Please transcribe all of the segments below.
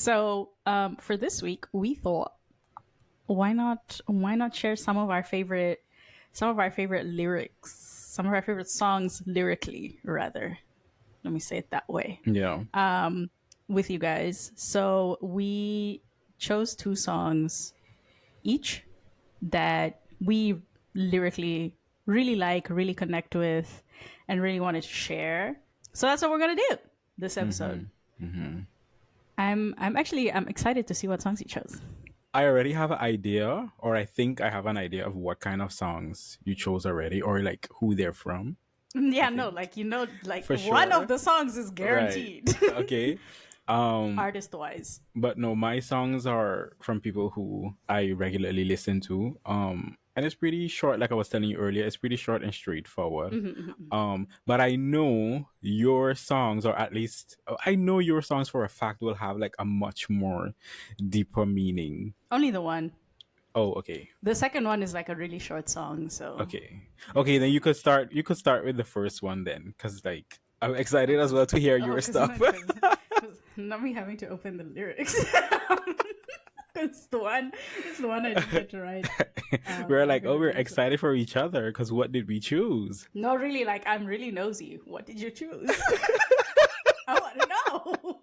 So for this week, we thought, why not share some of our favorite lyrics, some of our favorite songs lyrically, rather. Let me say it that way. Yeah. With you guys. So we chose two songs each that we lyrically really like, really connect with, and really wanted to share. So that's what we're gonna do this episode. I'm excited to see what songs you chose. I already have an idea, or I think I have an idea of what kind of songs you chose already, or like who they're from. Yeah, no, think. like like For one of sure. the songs is Right. guaranteed. Okay. Um, Artist wise. but no, my songs are from people who I regularly listen to. And it's pretty short, like I was telling you earlier, it's pretty short and straightforward. But I know your songs, or at least I know your songs for a fact will have like a much more deeper meaning. Only the one. Oh, okay. The second one is like a really short song, so Okay. Okay, then you could start with the first one then, because like I'm excited as well to hear your because stuff. not me having to open the lyrics. it's the one. It's the one I didn't get to write. We're like, I'm oh, gonna we're read it. excited for each other because what did we choose? No, really, like I'm really nosy. What did you choose? I want to know.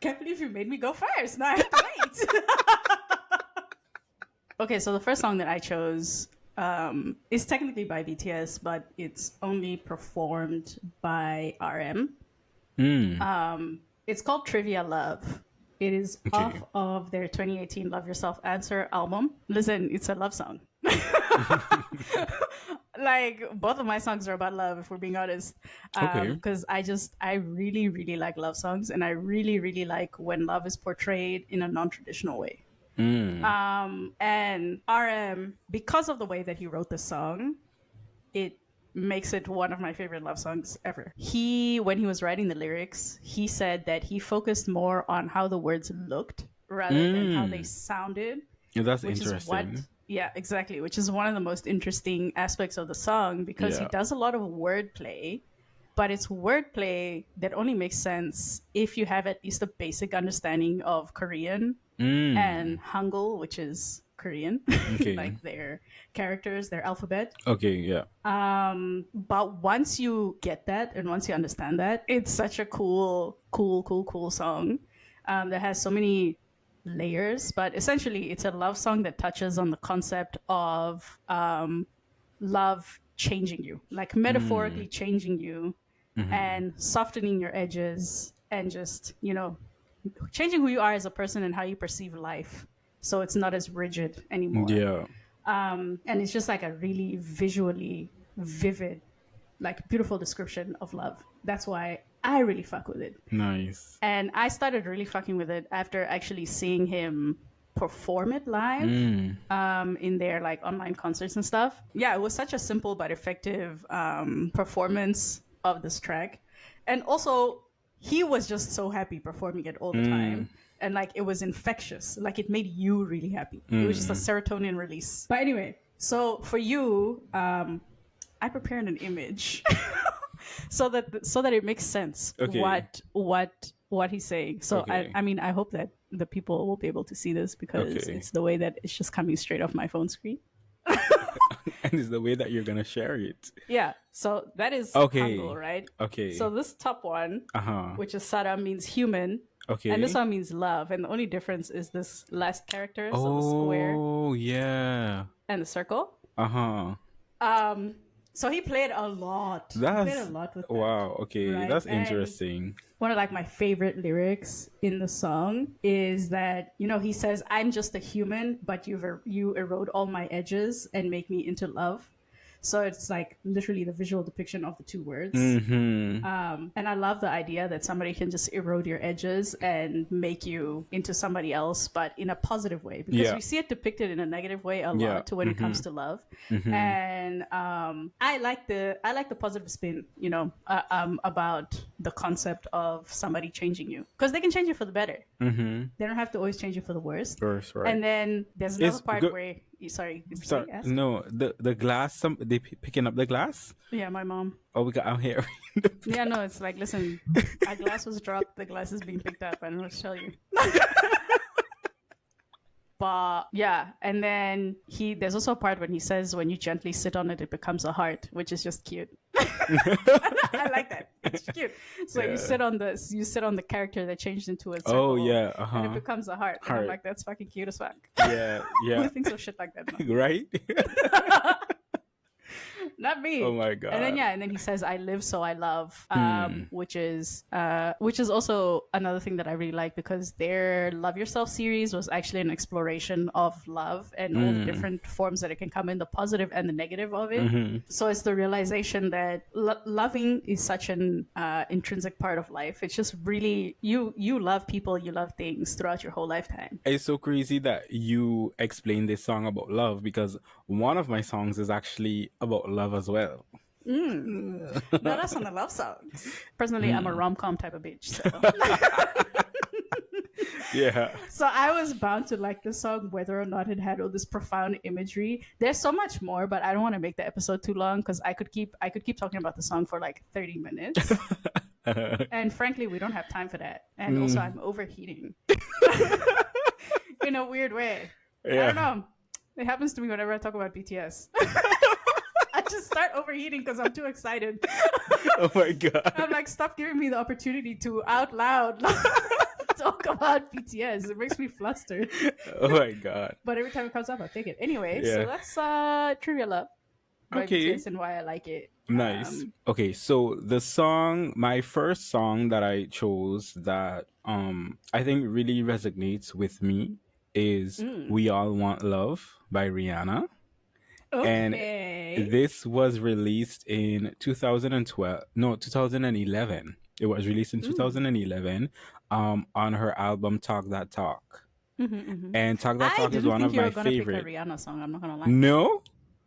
Can't believe you made me go first. Now I have to wait. Okay, so the first song that I chose is technically by BTS, but it's only performed by RM. It's called Trivia Love. It is off of their 2018 Love Yourself Answer album. Listen, it's a love song. Like both of my songs are about love, if we're being honest. Okay. Because I really, really like love songs, and I really, really like when love is portrayed in a non-traditional way. And RM, because of the way that he wrote the song, it makes it one of my favorite love songs ever. When he was writing the lyrics, he said that he focused more on how the words looked rather than how they sounded. Yeah, that's Which is what, interesting. yeah, exactly. Which is one of the most interesting aspects of the song because he Yeah. does a lot of wordplay, but it's wordplay that only makes sense if you have at least a basic understanding of Korean and Hangul, which is Korean, Okay. like their characters, their alphabet. Okay, yeah. But once you get that and once you understand that, it's such a cool song that has so many layers. But essentially, it's a love song that touches on the concept of love changing you, like metaphorically changing you and softening your edges and just, changing who you are as a person and how you perceive life. So it's not as rigid anymore. Yeah. And it's just like a really visually vivid, like beautiful description of love. That's why I really fuck with it. Nice. And I started really fucking with it after actually seeing him perform it live in their like online concerts and stuff. Yeah, it was such a simple but effective performance of this track. And also, he was just so happy performing it all the time. And like it was infectious. Like it made you really happy. It was just a serotonin release. But anyway, so for you, I prepared an image so that it makes sense Okay. what he's saying. So Okay. I mean I hope that the people will be able to see this because Okay. it's the way that it's just coming straight off my phone screen. And it's the way that you're gonna share it. Yeah. So that is Okay. Hangul, right? Okay. So this top one, Uh-huh. which is Sara, means human. Okay. And this one means love. And the only difference is this last character, so the square Oh, yeah. and the circle. Uh-huh. So he played a lot. He That's played a lot with that. wow. Okay, Right. that's And interesting. one of like my favorite lyrics in the song is that he says, "I'm just a human, but you erode all my edges and make me into love." So it's like literally the visual depiction of the two words. And I love the idea that somebody can just erode your edges and make you into somebody else, but in a positive way, because we see it depicted in a negative way a lot when it comes to love. And I like the positive spin, about the concept of somebody changing you, because they can change you for the better. They don't have to always change you for the worst. First, right. And then there's another part where Sorry, say Sorry, ask. no, the glass. Some they picking up the glass. Yeah, my mom. Oh, we got. I'm here. Yeah, no, it's like, listen, a glass was dropped, the glass is being picked up. I don't know what to tell you. But yeah, and then there's also a part when he says when you gently sit on it, it becomes a heart, which is just cute. I like that. It's cute. So Yeah. you sit on the character that changed into a Oh circle, yeah. and it Uh-huh. becomes a heart. And I'm Heart. like, that's fucking cute as fuck. Yeah. Who Yeah. thinks of shit like that? Right. Not Oh me. my And then god. yeah, and then he says, "I live, so I love," Hmm. which is also another thing that I really like because their "Love Yourself" series was actually an exploration of love and all the Mm. different forms that it can come in, the positive and the negative of it. Mm-hmm. So it's the realization that loving is such an intrinsic part of life. It's just really you love people, you love things throughout your whole lifetime. It's so crazy that you explained this song about love because one of my songs is actually about love as well. Now that's on the love songs. Personally, I'm a rom com type of bitch, so. Yeah. So I was bound to like the song whether or not it had all this profound imagery. There's so much more, but I don't want to make the episode too long because I could keep talking about the song for like 30 minutes. And frankly, we don't have time for that. And also I'm overheating in a weird way. I Yeah. don't know. It happens to me whenever I talk about BTS. I just start overheating because I'm too excited. Oh my god. I'm like, stop giving me the opportunity to out loud talk about BTS. It makes me flustered. Oh my god. But every time it comes up, I'll take it. Anyway, so Yeah. that's Trivial Up by Okay. BTS and why I like it. Nice. Okay, so the song, my first song that I chose that I think really resonates with me is We All Want Love by Rihanna. And Okay. this was released in 2012, no, 2011. It was released in 2011 on her album Talk That Talk. And Talk That I Talk is didn't one think of you were my gonna pick a favorite. Rihanna song. I'm not gonna lie. No?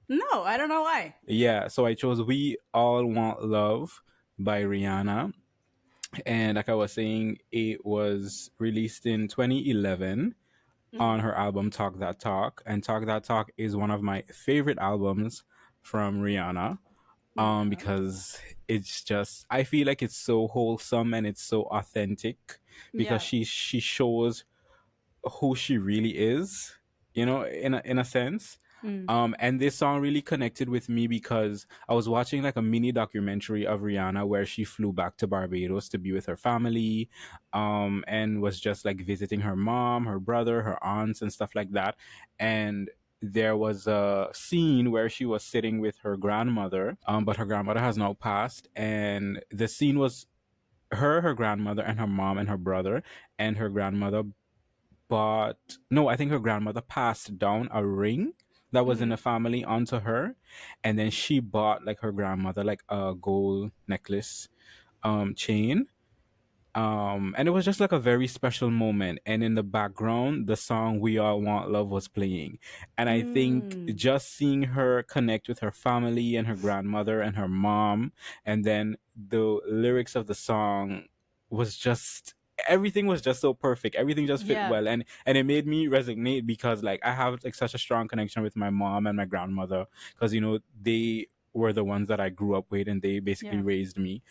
No, I don't know why. Yeah, so I chose We All Want Love by Rihanna. And like I was saying, it was released in 2011 on her album Talk That Talk. And Talk That Talk is one of my favorite albums from Rihanna. Because it's just I feel like it's so wholesome and it's so authentic because Yeah. she shows who she really is, in a sense. And this song really connected with me because I was watching like a mini documentary of Rihanna where she flew back to Barbados to be with her family, and was just like visiting her mom, her brother, her aunts, and stuff like that. And there was a scene where she was sitting with her grandmother, but her grandmother has now passed, and the scene was her grandmother, and her mom and her brother, and her grandmother bought no, I think her grandmother passed down a ring that was in the family onto her, and then she bought like her grandmother like a gold necklace chain, and it was just like a very special moment. And in the background, the song We All Want Love was playing. And I think just seeing her connect with her family and her grandmother and her mom, and then the lyrics of the song was just everything was just so perfect. Everything just fit Yeah. well, and it made me resonate because like I have like such a strong connection with my mom and my grandmother because they were the ones that I grew up with and they basically Yeah. raised me.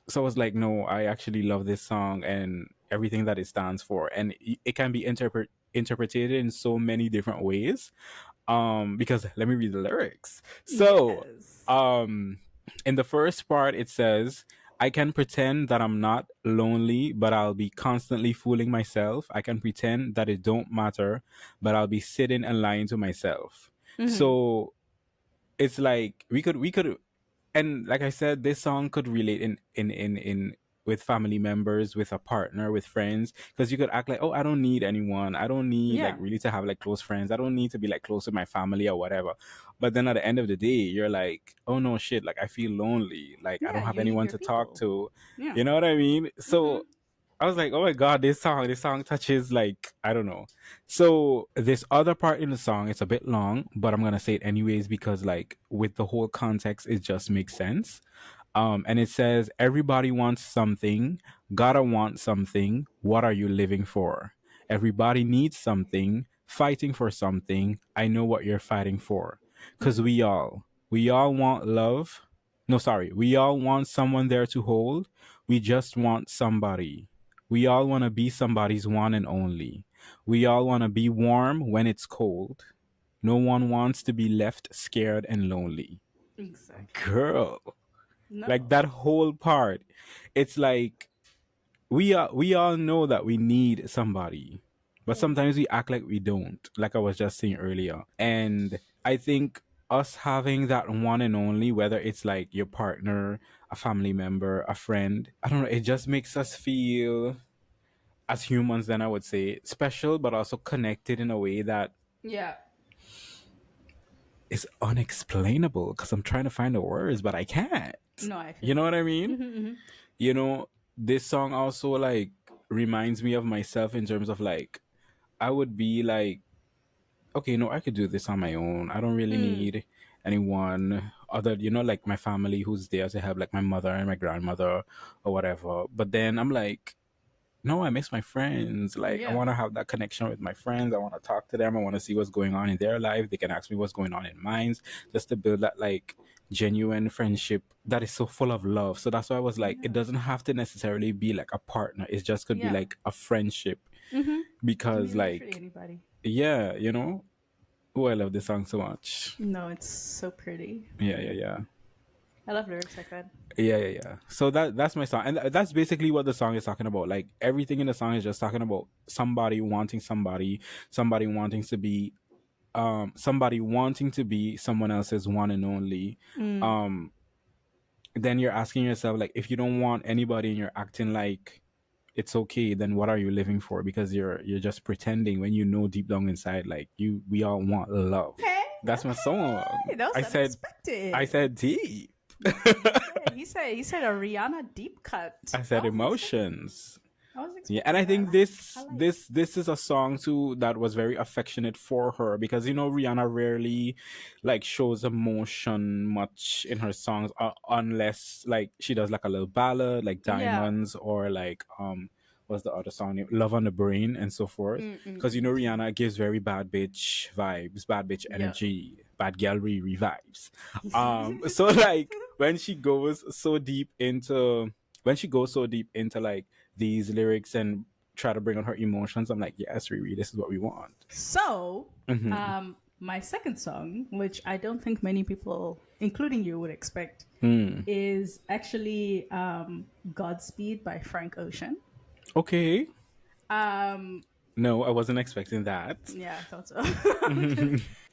So I was like, no, I actually love this song and everything that it stands for, and it can be interpreted in so many different ways. Because let me read the lyrics. So, Yes. in the first part, it says, I can pretend that I'm not lonely, but I'll be constantly fooling myself. I can pretend that it don't matter, but I'll be sitting and lying to myself. So it's like we could and like I said, this song could relate in with family members, with a partner, with friends, because you could act like, oh, I don't need anyone. I don't need like Yeah. really to have like close friends. I don't need to be like close with my family or whatever. But then at the end of the day, you're like, oh no, shit, like I feel lonely. Like I Yeah, don't have you need anyone your to talk people. to. Yeah. You know what I mean? So I was like, oh my god, this song touches like I don't know. So this other part in the song, it's a bit long, but I'm gonna say it anyways because like with the whole context, it just makes sense. And it says, everybody wants something, gotta want something. What are you living for? Everybody needs something. fighting for something, I know what you're fighting for. Because we all want love. No, sorry. We all want someone there to hold. We just want somebody. We all want to be somebody's one and only. We all want to be warm when it's cold. No one wants to be left scared and lonely. Exactly. Girl, like No. that whole part. It's like we all know that we need somebody, but sometimes we act like we don't, like I was just saying earlier. And I think us having that one and only, whether it's like your partner, a family member, a friend, I don't know, it just makes us feel as humans, then I would say special, but also connected in a way that Yeah. is unexplainable, because I'm trying to find the words but I can't. No, I feel You know you. what I mean? Mm-hmm. You know, this song also like reminds me of myself in terms of like I would be like, okay, no, I could do this on my own. I don't really Mm. need anyone other, like my family who's there to help, like my mother and my grandmother or whatever. But then I'm like, no, I miss my friends. Like, I Yeah. want to have that connection with my friends. I want to talk to them. I want to see what's going on in their life. They can ask me what's going on in mine, just to build that like genuine friendship that is so full of love. So that's why I was like, it Yeah. doesn't have to necessarily be like a partner. It just could be Yeah. like a friendship, Mm-hmm. Can be because literally like, anybody. yeah, oh, I love this song so much. No, it's so pretty. Yeah, yeah, yeah. I love lyrics like that. Yeah, yeah, yeah. So that's my song, and that's basically what the song is talking about. Like everything in the song is just talking about somebody wanting to be, somebody wanting to be someone else's one and only. Mm. Um, then you're asking yourself, like, if you don't want anybody and you're acting like it's okay, then what are you living for? Because you're just pretending when you know deep down inside, like we all want love. Okay. That's my song. Okay. That was I said unexpected. I said deep. He said a Rihanna deep cut. I said I was emotions. Yeah, and expecting I that. think this I like. this is a song too that was very affectionate for her, because Rihanna rarely like shows emotion much in her songs, unless like she does like a little ballad like Yeah. Diamonds, or like what's the other song name? Love on the Brain, and so forth. Because Rihanna gives very bad bitch vibes, bad bitch Yeah. energy, bad gallery vibes. So like when she goes so deep into like these lyrics and try to bring on her emotions, I'm like, yes, Riri, this is what we want. So, Mm-hmm. my second song, which I don't think many people, including you, would expect, Mm. is actually Godspeed by Frank Ocean. Okay. Um, No, I wasn't expecting that. yeah, I thought so.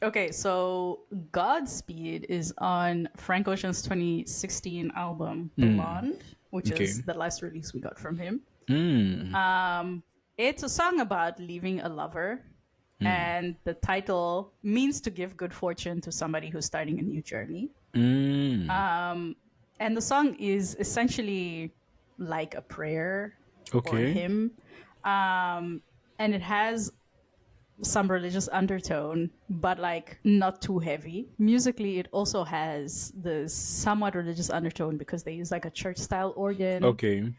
Okay, so Godspeed is on Frank Ocean's 2016 album Blonde, which Okay. is the last release we got from him. Mm. It's a song about leaving a lover, and the title means to give good fortune to somebody who's starting a new journey. Mm. And the song is essentially like a prayer for Okay. him. And it has some religious undertone, but like not too heavy. Musically, it also has the somewhat religious undertone because they use like a church style organ. Okay.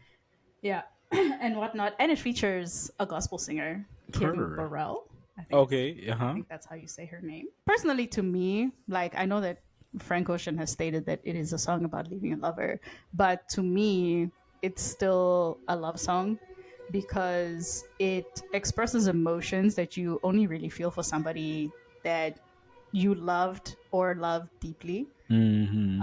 Yeah. And whatnot. And it features a gospel singer, Kim Her. Burrell. I think Okay. I Uh-huh. think that's how you say her name. Personally, to me, like I know that Frank Ocean has stated that it is a song about leaving a lover, but to me, it's still a love song because it expresses emotions that you only really feel for somebody that you loved or loved deeply. Mm-hmm.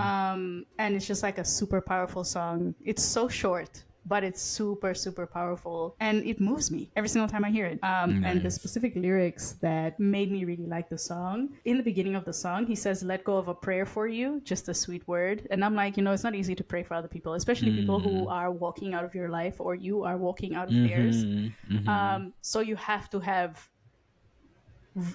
And it's just like a super powerful song. It's so short, but it's super, super powerful. And it moves me every single time I hear it. And the Nice. specific lyrics that made me really like the song, in the beginning of the song, he says, "Let go of a prayer for you, just a sweet word." And I'm like, it's not easy to pray for other people, especially people who are walking out of your life or you are walking out of theirs. So you have to have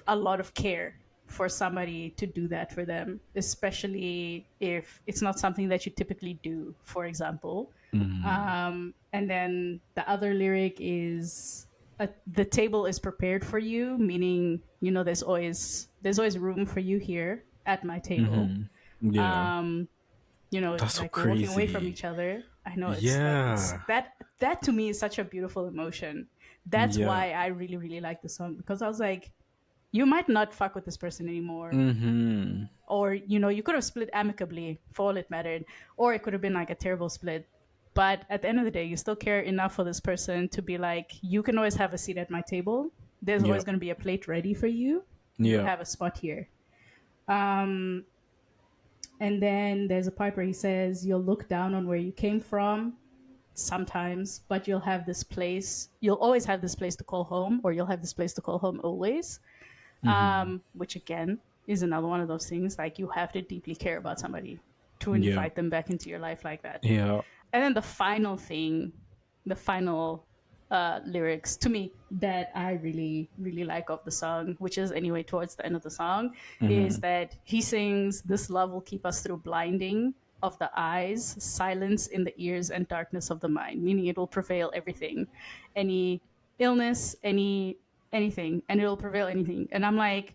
a lot of care for somebody to do that for them, especially if it's not something that you typically do, for example. And then the other lyric is the table is prepared for you, meaning there's always room for you here at my table. Yeah. That's It's so like we're walking away from crazy. each other. I know it's like it's Yeah. that to me is such a beautiful emotion. That's Yeah. why I really really like the song, because I was like, you might not fuck with this person anymore. Mm-hmm. Or, you know, you could have split amicably for all it mattered. Or it could have been like a terrible split. But at the end of the day, you still care enough for this person to be like, you can always have a seat at my table. There's Yeah. always going to be a plate ready for you. You Yeah. have a spot here. Um, and then there's a part where he says, you'll look down on where you came from sometimes, but you'll have this place. You'll always have this place to call home, or you'll have this place to call home always. Mm-hmm. Which again is another one of those things, like you have to deeply care about somebody to Yeah. invite them back into your life like that. Yeah. And then the final thing, the final lyrics to me that I really, really like of the song, which is anyway towards the end of the song, is Mm-hmm. that he sings, "This love will keep us through blinding of the eyes, silence in the ears, and darkness of the mind," meaning it will prevail everything. Any illness, anything, and it'll prevail anything. And I'm like,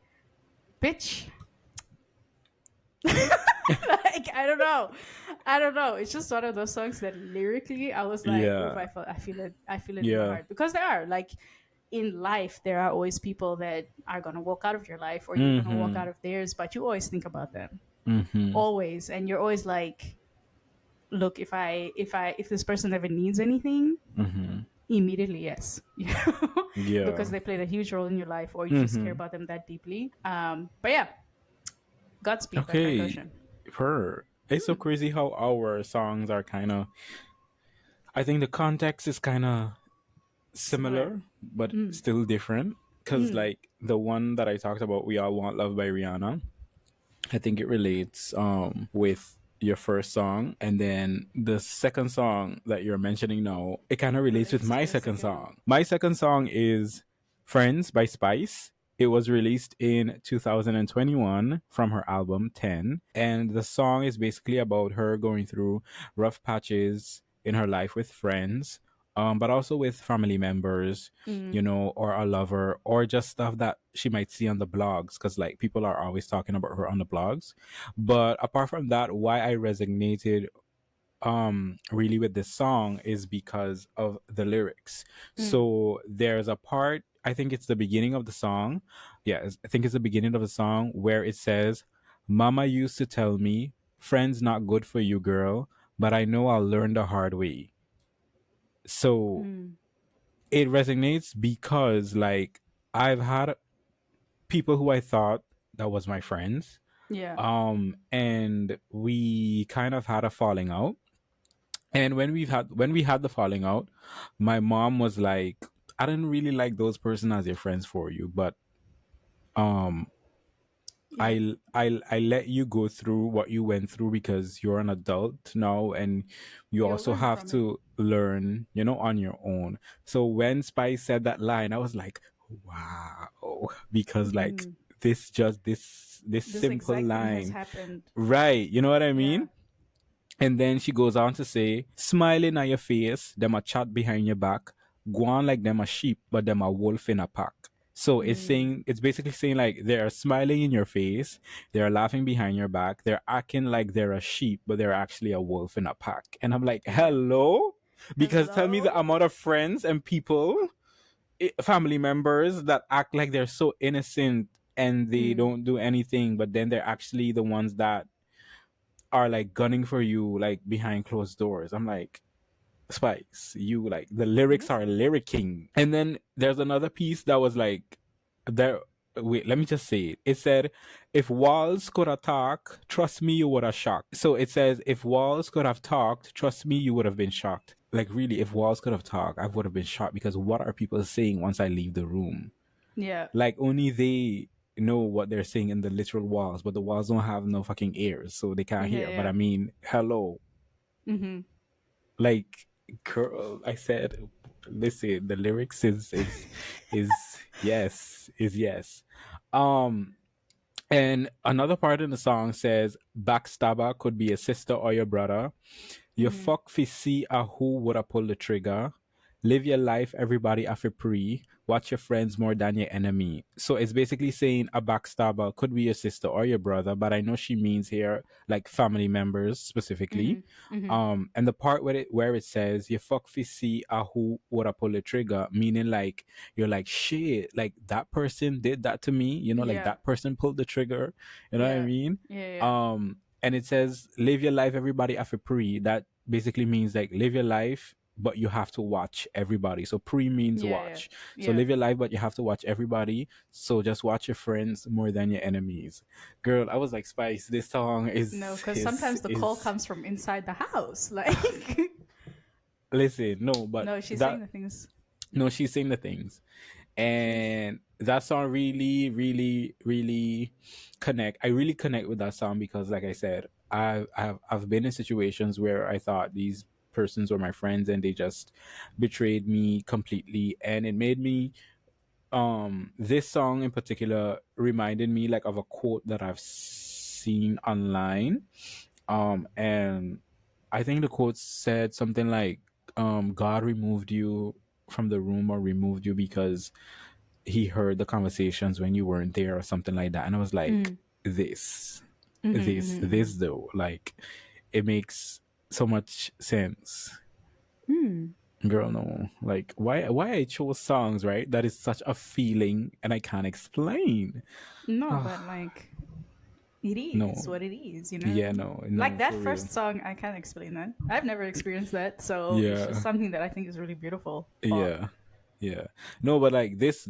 bitch. Like, I don't know. It's just one of those songs that lyrically I was like, oh, Yeah. I feel it in my Yeah. heart, because there are like in life there are always people that are gonna walk out of your life, or you're gonna walk Mm-hmm. out of theirs, but you always think about them, Mm-hmm. always, and you're always like, look, if this person ever needs anything, Mm-hmm. immediately yes. Yeah. Because they played a huge role in your life, or you just care Mm-hmm. about them that deeply. But yeah, Godspeed by Frank Okay. Ocean. Her. It's so crazy how our songs are kind of. I think the context is kind of Similar. similar, but still different. Because, like, the one that I talked about, We All Want Love by Rihanna, I think it relates with your first song. And then the second song that you're mentioning now, it kind of relates with Relates to my the second second. song. My second song is Friends by Spice. It was released in 2021 from her album 10. And the song is basically about her going through rough patches in her life with friends, but also with family members, you know, or a lover, or just stuff that she might see on the blogs, because like people are always talking about her on the blogs. But apart from that, why I resonated really with this song is because of the lyrics. So there's a part, I think it's the beginning of the song. I think it's the beginning of the song where it says, "Mama used to tell me, friends not good for you, girl, but I know I'll learn the hard way." So it resonates because like I've had people who I thought that was my friends, Yeah. and we kind of had a falling out. And when we had the falling out, my mom was like, "I didn't really like those person as your friends for you, but um Yeah. I let you go through what you went through because you're an adult now, and you You'll also learn have from it. to learn, you know, on your own." So when Spice said that line, I was like, wow, because like this This simple exact thing has line, happened. right? You know what I Yeah. mean? And then she goes on to say, "Smiling at your face, them a chat behind your back, go on like them a sheep, but them a wolf in a pack." So it's basically saying like they're smiling in your face, they're laughing behind your back, they're acting like they're a sheep, but they're actually a wolf in a pack. And I'm like, Yeah. hello? Because tell me the Hello? amount of friends and people, family members that act like they're so innocent and they don't do anything, but then they're actually the ones that are like gunning for you like behind closed doors. I'm like, Spice, you like the lyrics are Listen. lyricking. And then there's another piece that was like there, wait, let me just say it. It said, "If walls could have talked, trust me, you would have shocked." So it says, "If walls could have talked, trust me, you would have been shocked." Like really, if walls could have talked, I would have been shocked, because what are people saying once I leave the room? Yeah. Like only they know what they're saying in the literal walls, but the walls don't have no fucking ears, so they can't Yeah. hear. But Yeah. I mean, hello, like, girl, I said, listen, the lyrics is is yes. Um, and another part in the song says, "Backstabber could be a sister or your brother. You fuck fi see a who woulda pull the trigger. live your life, everybody after pre. Watch your friends more than your enemy. So it's basically saying a backstabber could be your sister or your brother, but I know she means here like family members specifically. And the part where it says you fuck fi see a who would a pull the trigger, meaning like you're like shit, like that person did that to me, like Yeah. that person pulled the trigger, you know what I Yeah. mean? Yeah. And it says live your life, everybody after pre. That basically means like live your life, but you have to watch everybody. So pre means Yeah. Yeah. watch. So Yeah. live your life, but you have to watch everybody. So just watch your friends more than your enemies. Girl, I was like, Spice, this song No, is because is sometimes the call is comes from inside the house. Like, listen, no, but no, she's saying that the things. no, she's saying the things. She's. And that song really, really, really I really connect with that song because like I said, I've been in situations where I thought these persons were my friends and they just betrayed me completely, and it made me this song in particular reminded me like of a quote that I've seen online. And I think the quote said something like God removed you from the room or removed you because he heard the conversations when you weren't there or something like that. And I was like, this this though, like it makes so much sense. Girl, no, like why I chose songs, right? That is such a feeling and I can't explain. No, but like, it is No, what it is, you know? yeah, no, Like no, that for real. first song, I can't explain that. I've never experienced that, so it's just Yeah, something that I think is really beautiful. But yeah, yeah. No, but like this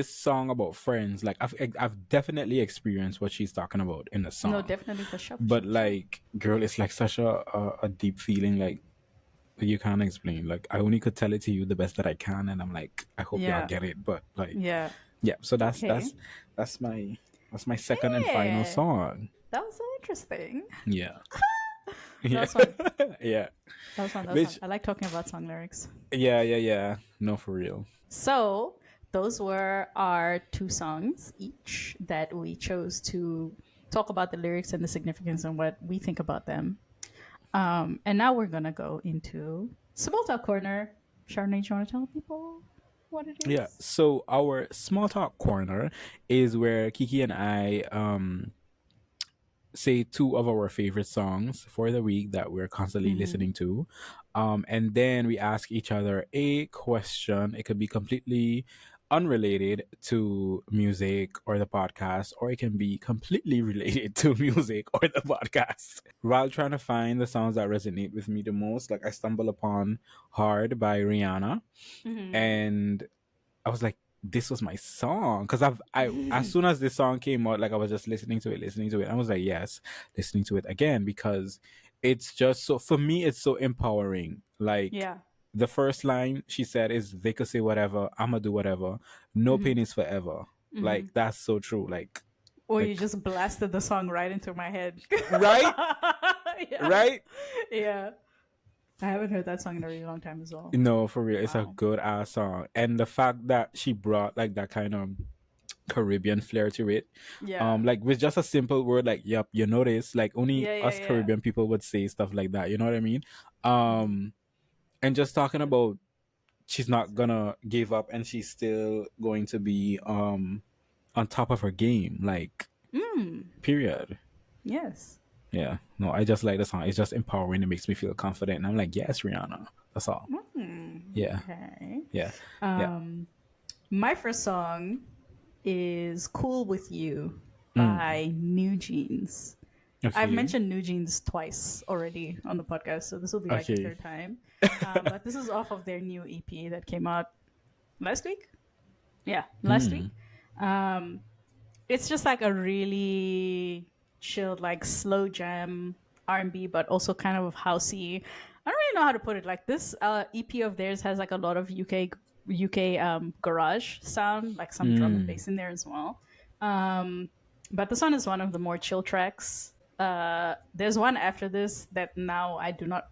song about friends, like I've definitely experienced what she's talking about in the no, song. definitely for sure, for sure, But for sure. like, girl, it's like such a deep feeling, like you can't explain. Like I only could tell it to you the best that I can, and I'm like, I hope y'all Yeah, get it. But like, yeah. yeah. So Okay. that's my second and final Yeah, song. that was so interesting. Yeah, That yeah, was fun. yeah. That was fun. That was fun. Which, I like talking about song lyrics. yeah. No, for real. So those were our two songs each that we chose to talk about the lyrics and the significance and what we think about them. And now we're gonna go into small talk corner. Charmaine, do you want to tell people what it Yeah. is? So our small talk corner is where Kiki and I say two of our favorite songs for the week that we're constantly Mm-hmm. listening to. And then we ask each other a question. It could be completely unrelated to music or the podcast, or it can be completely related to music or the podcast. While trying to find the songs that resonate with me the most, like I stumbled upon Hard by Rihanna, and I was like, this was my song because I as soon as this song came out, like I was just listening to it. I was like, yes, listening to it again because it's just so for me, it's so empowering. Like Yeah. the first line she said is, "They could say whatever, I'ma do whatever. No Mm-hmm. pain is forever." Mm-hmm. Like that's so true. Or you Like just blasted the song right into my head. right, Yeah. right. Yeah. I haven't heard that song in a really long time as well. No, for real, it's a Wow. good ass song, and the fact that she brought like that kind of Caribbean flair to it. Yeah. Like with just a simple word like "yep," you notice like only Yeah, yeah, us yeah. Caribbean people would say stuff like that. You know what I mean? Um, and just talking about she's not gonna give up and she's still going to be on top of her game. Like Mm. period. Yes. Yeah. No, I just like the song. It's just empowering. It makes me feel confident, and I'm like, yes, Rihanna. That's all. Yeah. Okay. Yeah. Yeah. My first song is Cool With You Mm. by New Jeans. I've Okay. mentioned New Jeans twice already on the podcast, so this will be like the Okay. third time. But this is off of their new EP that came out last week. Yeah, last week. Mm. Um, it's just like a really chilled, like slow jam R&B, but also kind of housey. I don't really know how to put it. Like this EP of theirs has like a lot of UK garage sound, like some drum and Mm. bass in there as well. But this one is one of the more chill tracks. There's one after this that now I do not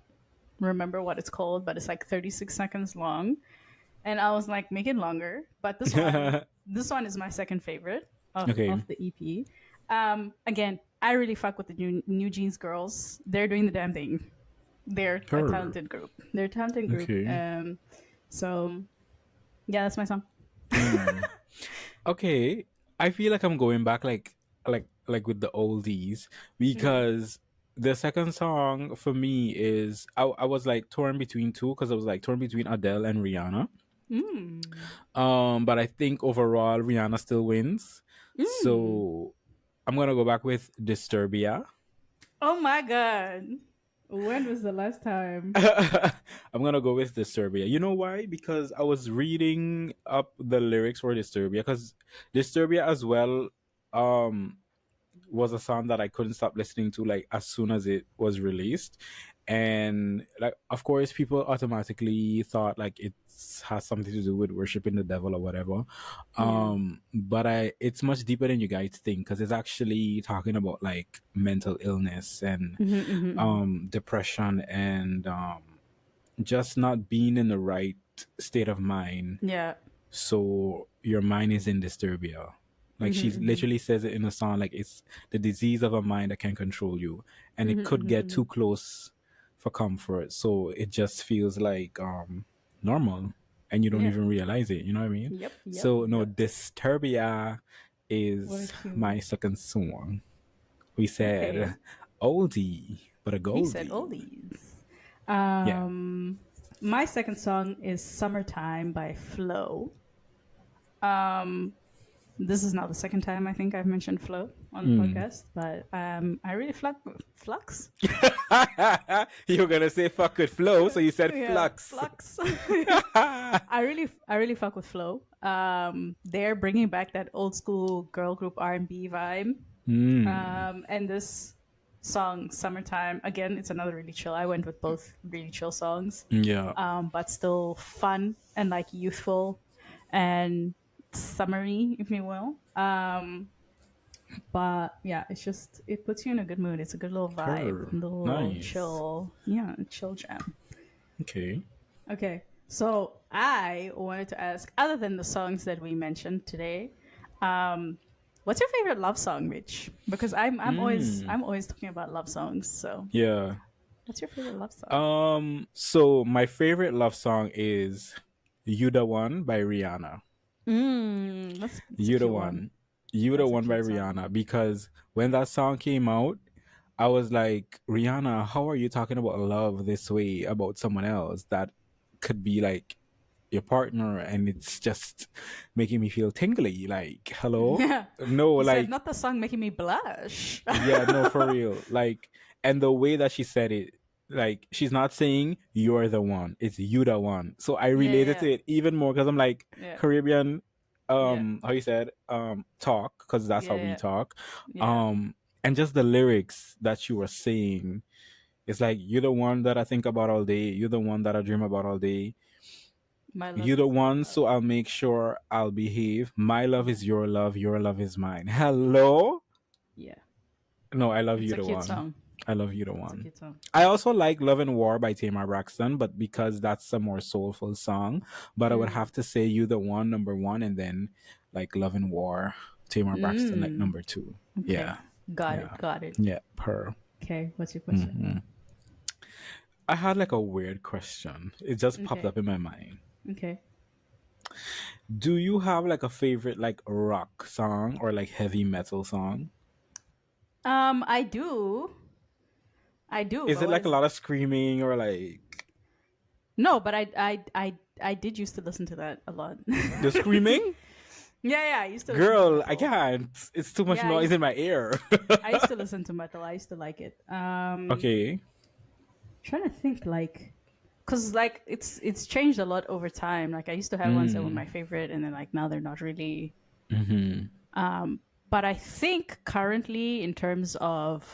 remember what it's called, but it's like 36 seconds long. And I was like, make it longer. But this one is my second favorite Okay. of the EP. Again, I really fuck with the New Jeans girls. They're doing the damn thing. They're a Her. talented group. They're a talented group. Okay. So yeah, that's my song. Mm. Okay, I feel like I'm going back like with the oldies Mm. because the second song for me is I was like torn between two because I was like torn between Adele and Rihanna. Mm. But I think overall Rihanna still wins. Mm. So I'm gonna go back with Disturbia. Oh my god. When was the last time? I'm gonna go with Disturbia. You know why? Because I was reading up the lyrics for Disturbia because Disturbia as well um was a song that I couldn't stop listening to like as soon as it was released. And like of course people automatically thought like it has something to do with worshiping the devil or whatever. Yeah. But I it's much deeper than you guys think because it's actually talking about like mental illness and Mm-hmm, mm-hmm. depression and just not being in the right state of mind, Yeah. so your mind is in disturbia. Like Mm-hmm, she mm-hmm. literally says it in a song, like it's the disease of a mind that can control you, and Mm-hmm, it could get mm-hmm. too close for comfort. So it just feels like normal, and you don't Yeah. even realize it. You know what I mean? Yep, yep, So no, yep. Disturbia What a is tune. my second song. We Okay. said oldie, but a We said goldie. oldies. Yeah. My second song is Summertime by Flo. Um, this is not the second time I think I've mentioned Flo on the Mm. podcast, but I really flux. You were gonna say fuck with flow, so you said Yeah, flux. flux. I really fuck with Flo. They're bringing back that old school girl group R&B vibe. Mm. And this song, Summertime, again, it's another really chill. I went with both really chill songs, Yeah. but still fun and like youthful and summery, if you will. But yeah, it's just, it puts you in a good mood. It's a good little vibe, Her. little Nice. chill, yeah, chill jam. Okay. Okay, so I wanted to ask, other than the songs that we mentioned today, um, what's your favorite love song, Mitch? Because Mm. I'm always talking about love songs. So, Yeah. what's your favorite love song? So my favorite love song is You the One by Rihanna. That's a You the cute one. One. You the That's a One by cute song. Rihanna. Because when that song came out, I was like, Rihanna, how are you talking about love this way about someone else that could be like your partner, and it's just making me feel tingly. Like, hello? Yeah, No, you said like, not the song making me blush. yeah, no, for real. Like, and the way that she said it, like, she's not saying you're the one, it's you the one. So I Yeah, related yeah, to it even more because I'm like, yeah, Caribbean, yeah, how you said, talk, because that's how we yeah, talk. yeah. Um, and just the lyrics that you were saying, it's like, you're the one that I think about all day, you're the one that I dream about all day. My love You the is your one, love. so I'll make sure I'll behave. My love Yeah, is your love is mine. Hello? yeah. No, I love It's you a the cute one. song. I love you the It's a one. cute song. I also like Love and War by Tamar Braxton, but because that's a more soulful song. But I would Mm. have to say You the One, number one, and then like Love and War, Tamar Braxton, like Mm. number two. Okay. Yeah. Got it. Yeah. Got it. Yeah. Per. Okay. What's your question? hmm I had like a weird question. It just popped Okay. up in my mind. Okay. Do you have like a favorite like rock song or like heavy metal song? I do. I do, Is but it what like a is it? lot of screaming or like No, but I did used to listen to that a lot. the screaming? Yeah, I used to listen to Girl, I metal. can't. It's too much Yeah, noise in my ear. I used to listen to metal. I used to like it. Okay. Trying to think like, cause like it's changed a lot over time. Like I used to have ones that were Mm. my favorite, and then like now they're not really. Mm-hmm. But I think currently, in terms of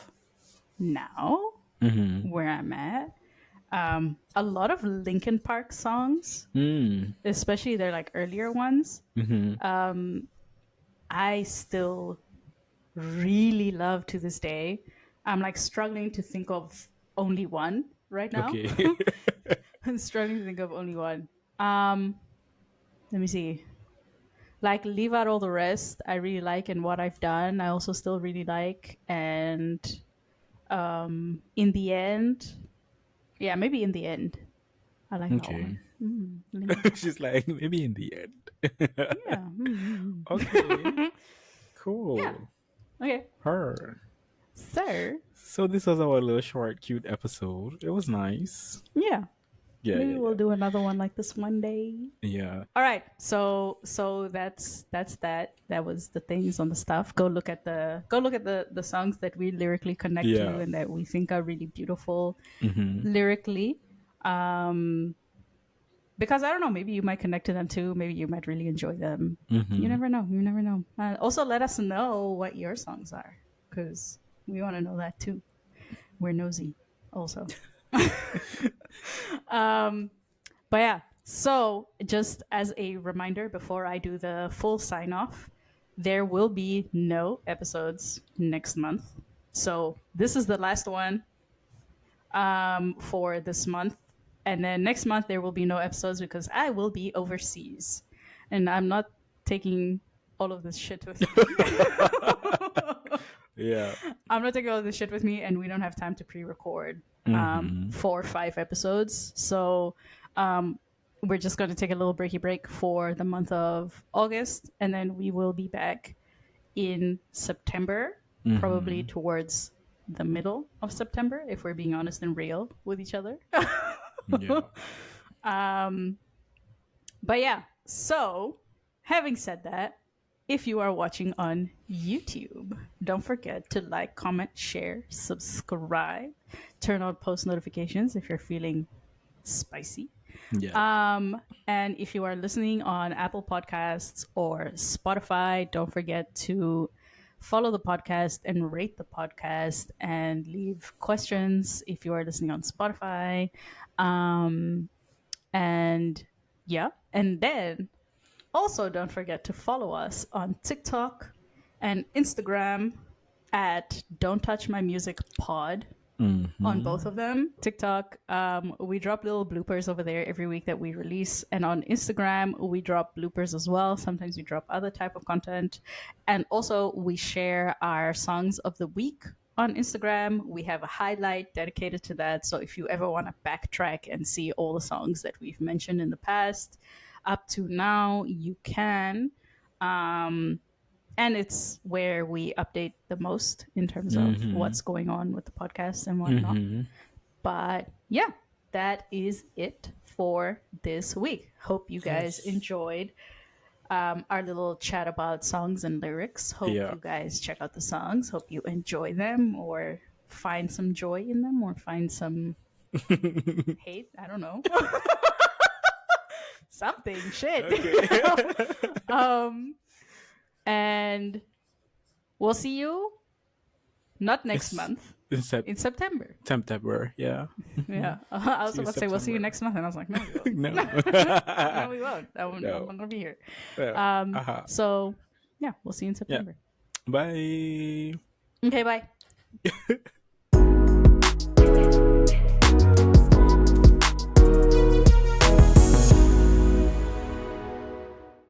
now Mm-hmm. where I'm at, a lot of Linkin Park songs, Mm. especially their like earlier ones, Mm-hmm. I still really love to this day. I'm like struggling to think of only one right now. Okay. I'm struggling to think of only one. Um, Let me see. Like leave out all the rest. I really like, and what I've done, I also still really like. And in the end, yeah, maybe in the end, I like that Okay. one. Link. She's like, maybe in the end. Yeah. Okay. Cool. Yeah. Okay. Her. So, So this was our little short, cute episode. It was nice. yeah. Yeah, Maybe yeah, we'll do another one like this one day. yeah. All right. So that's that. That was the things on the stuff. Go look at the songs that we lyrically connect Yeah. to and that we think are really beautiful Mm-hmm. lyrically. Because I don't know, maybe you might connect to them too. Maybe you might really enjoy them. Mm-hmm. You never know. You never know. Also, let us know what your songs are, because we want to know that too. We're nosy, also. But yeah, so just as a reminder, before I do the full sign off, there will be no episodes next month. So this is the last one for this month. And then next month, there will be no episodes because I will be overseas. And I'm not taking all of this shit with me. Yeah. I'm not taking all of this shit with me, and we don't have time to pre-record 4 or 5 episodes. So we're just going to take a little breaky break for the month of August, and then we will be back in September, probably towards the middle of September, if we're being honest and real with each other. Yeah. But yeah, so having said that, if you are watching on YouTube, don't forget to like, comment, share, subscribe, turn on post notifications if you're feeling spicy. Yeah. And if you are listening on Apple Podcasts or Spotify, don't forget to follow the podcast and rate the podcast and leave questions if you are listening on Spotify. And yeah, and then also don't forget to follow us on TikTok and Instagram at Don't Touch My Music Pod. On both of them. TikTok, we drop little bloopers over there every week that we release, and on Instagram we drop bloopers as well. Sometimes we drop other type of content, and also we share our songs of the week on Instagram. We have a highlight dedicated to that, so if you ever want to backtrack and see all the songs that we've mentioned in the past up to now, you can. And it's where we update the most in terms of what's going on with the podcast and whatnot. But yeah, that is it for this week. Hope you guys enjoyed our little chat about songs and lyrics. Hope you guys check out the songs. Hope you enjoy them or find some joy in them or find some hate. I don't know. Something. Shit. Okay. And we'll see you not next month, In in September. September, yeah. Yeah. I was See you about to say, we'll see you September. next month. And I was like, no, we won't. No. No, we won't. I'm No. not going to be here. Yeah. So, yeah, we'll see you in September. Bye. Okay, bye.